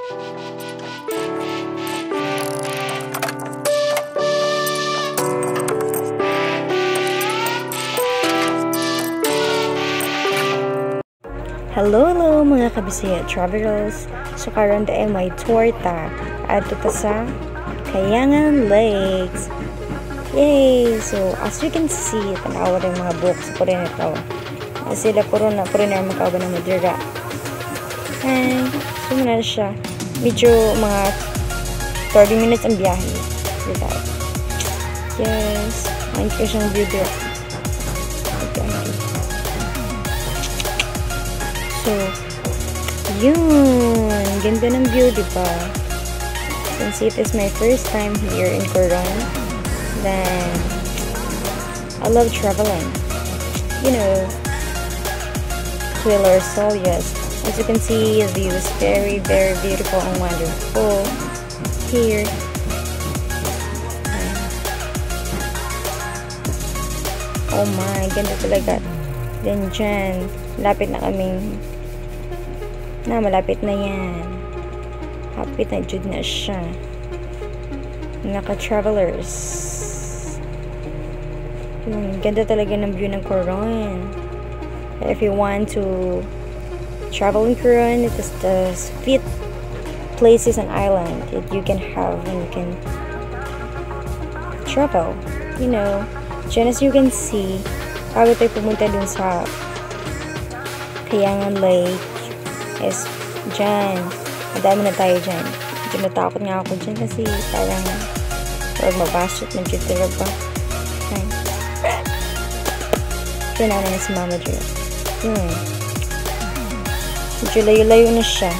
Hello mga kabisaya travelers. So karon ay may torta adto ta sa Kayangan Lakes. Yay! So as you can see, tanawa rin mga books ko rin ito. Sila puro na magkauban ng madira. Ay, so muna siya. Medyo mga 30 minutes ang biyahe. Without. Yes. Ang ko siyang view there. Okay. So, yun. Ganda ng view, diba? Since it is my first time here in Coron, then I love traveling. You know, Thriller Soul, yes. As you can see, the view is very, very beautiful and wonderful here. Oh my, ganda talaga. Then dyan, malapit na malapit na yan. Hapit na jud na siya. Naka-travelers. Ganda talaga ng view ng Coron. If you want to travel in Coron, it is the fit places and island that you can have and you can travel. You know, dyan as you can see, bago tayo pumunta dun sa Kayangan Lake is dyan. Madami na tayo dyan. Medyo natakot nga ako dyan kasi parang mabasot na dyan talaga. Ito na si Mama Jill. Medyo layo-layo na siya.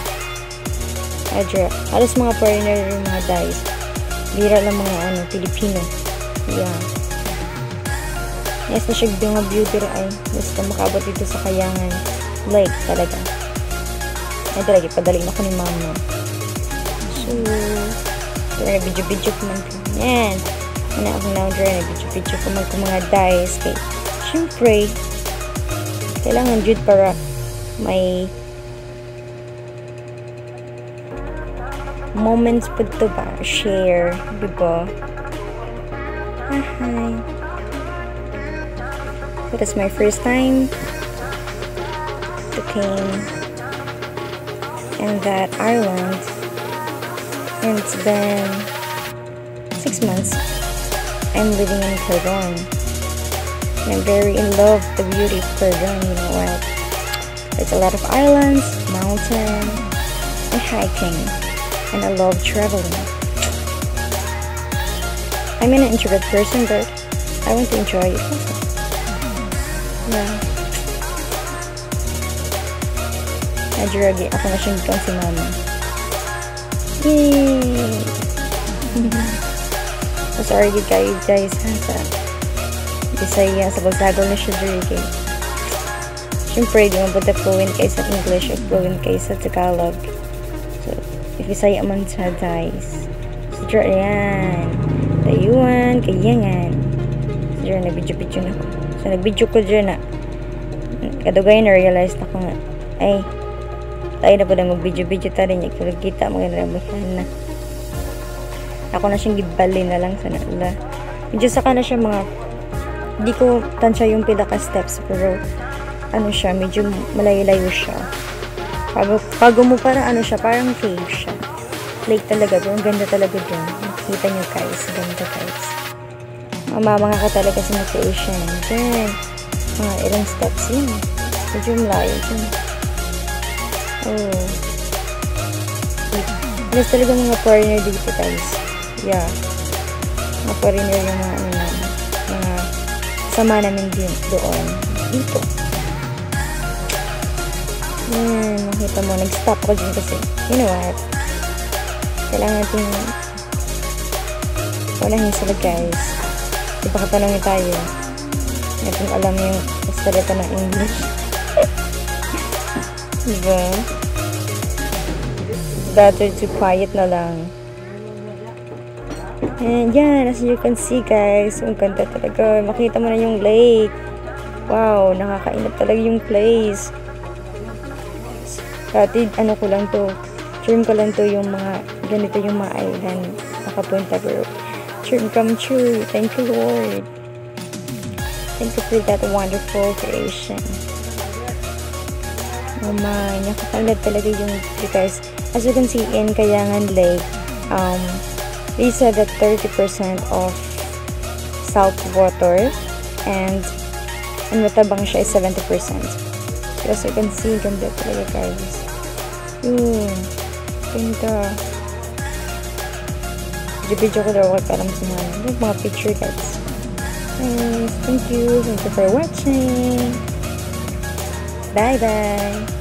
Halos mga foreigner yung mga guys. Bira lang mga Pilipino. Yeah. Yes na siya yung view pero ay basta makabot dito sa Kayangan Lake talaga. Ay talaga, padaling ako ni Mama. So, talaga video-video ko man. Yan. Ano akong now-dry, video-video ko man kung mga guys. Okay. Siyempre, kailangan jud para may moments po ito ba? Share, diba? Hi. It is my first time to came in that island, and it's been 6 months I'm living in Coron. I'm very in love with the beauty of Coron. You know what? There's a lot of islands, mountain, and hiking, and I love traveling. I'm an introvert person, but I want to enjoy it. Yeah. Nadragi ako na siyang gikang si Mama. Yay! So sorry guys ha sa Bisaya sa pagsagol na siya dragi. Siyempre di mo ba fluent kayo sa English o fluent kayo sa Tagalog. So if Bisaya man sa guys. So yan. Tayuan, Kayangan. So dyan nag-video na ko. So nag-video ko dyan na kadugay na realize na ko nga ay tayo na po na mag-video tayo niya kita magandang na ako na siyang gibali na lang sa nala medyo saka na siya mga di ko tansya yung pila ka steps pero ano siya medyo malayo-layo siya pago mo parang ano siya parang cave siya lake talaga pero ang ganda talaga dun makikita nyo guys ganda guys mamamanga ka talaga sa motivation dyan mga ilang steps yun medyo malayo dyan oh there's talaga mga foreigner dito guys yeah mga foreigner yung mga ano namin mga sama namin doon dito makita mo nag-stop ko dyan kasi you know what kailangan natin walahin sila guys diba katanongin tayo natin alam yung salita ng English diba better to quiet na lang. And yan, as you can see guys, ang ganda talaga. Makita mo na yung lake. Wow, nakakainap talaga yung place. Dati, ano ko lang to, Dream ko lang to yung mga, ganito yung mga island nakapunta, bro. Dream come true. Thank you, Lord. Thank you for that wonderful creation. Oh my, nakakaganda talaga yung guys. As you can see in Kayangan Lake, they said that 30% of salt water and matabang siya is 70%. So as you can see, ganda talaga guys. Ganda. Video ko daw para mas mga picture guys. Thank you for watching. Bye bye.